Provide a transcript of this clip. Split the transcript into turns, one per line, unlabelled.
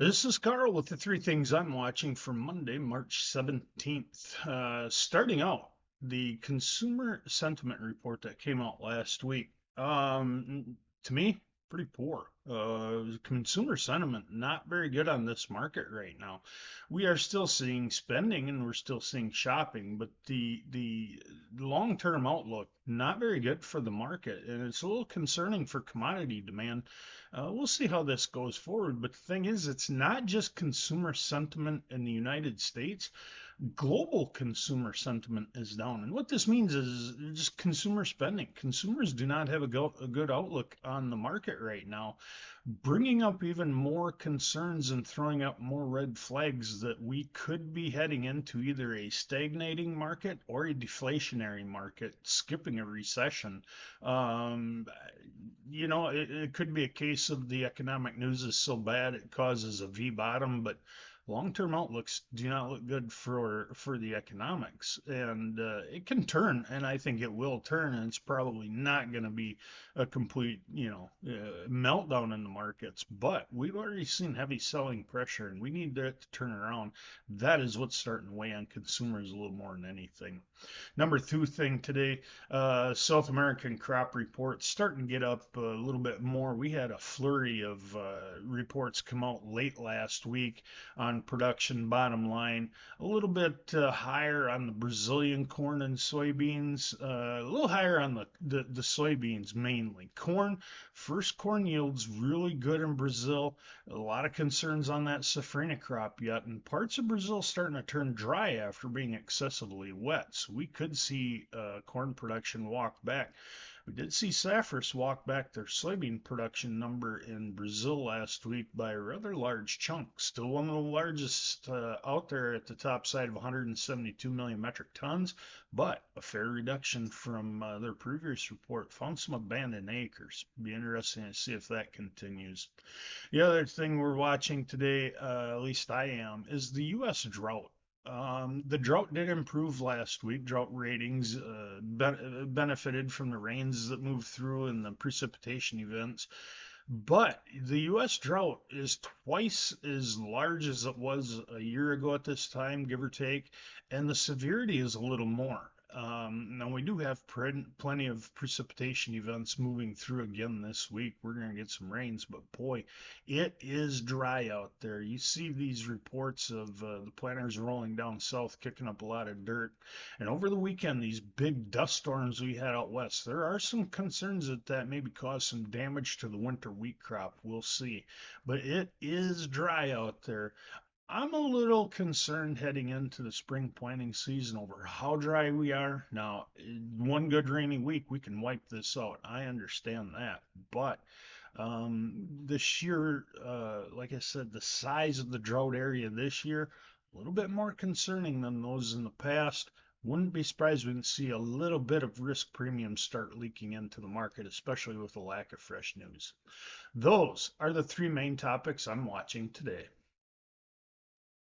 This is Carl with the three things I'm watching for Monday, March 17th. Starting out, the consumer sentiment report that came out last week. To me, pretty poor. Consumer sentiment not very good on this market right now. We are still seeing spending and we're still seeing shopping, but the long-term outlook not very good for the market, and it's a little concerning for commodity demand. We'll see how this goes forward, but the thing is, it's not just consumer sentiment in the United States. Global consumer sentiment is down. And what this means is just consumer spending. Consumers do not have a good outlook on the market right now, bringing up even more concerns and throwing up more red flags that we could be heading into either a stagnating market or a deflationary market, skipping a recession. Um, it could be a case of the economic news is so bad it causes a V bottom, but long-term outlooks do not look good for the economics, and it can turn, and I think it will turn, and it's probably not going to be a complete, meltdown in the markets. But we've already seen heavy selling pressure, and we need that to turn around. That is what's starting to weigh on consumers a little more than anything. Number two thing today, South American crop reports starting to get up a little bit more. We had a flurry of reports come out late last week on production bottom line, a little bit higher on the Brazilian corn and soybeans, a little higher on the soybeans mainly. First corn yields really good in Brazil. A lot of concerns on that safrinha crop yet, and parts of Brazil starting to turn dry after being excessively wet. So we could see corn production walk back. We did see Saffris walk back their soybean production number in Brazil last week by a rather large chunk. Still one of the largest out there at the top side of 172 million metric tons, but a fair reduction from their previous report. Found some abandoned acres. Be interesting to see if that continues. The other thing we're watching today, at least I am, is the U.S. drought. The drought did improve last week. Drought ratings benefited from the rains that moved through and the precipitation events. But the U.S. drought is twice as large as it was a year ago at this time, give or take, and the severity is a little more. Now, we do have plenty of precipitation events moving through again this week. We're going to get some rains, but boy, it is dry out there. You see these reports of the planters rolling down south, kicking up a lot of dirt. And over the weekend, these big dust storms we had out west, there are some concerns that maybe cause some damage to the winter wheat crop. We'll see. But it is dry out there. I'm a little concerned heading into the spring planting season over how dry we are. Now, one good rainy week, we can wipe this out. I understand that. But the sheer, like I said, the size of the drought area this year, a little bit more concerning than those in the past. Wouldn't be surprised we can see a little bit of risk premium start leaking into the market, especially with the lack of fresh news. Those are the three main topics I'm watching today.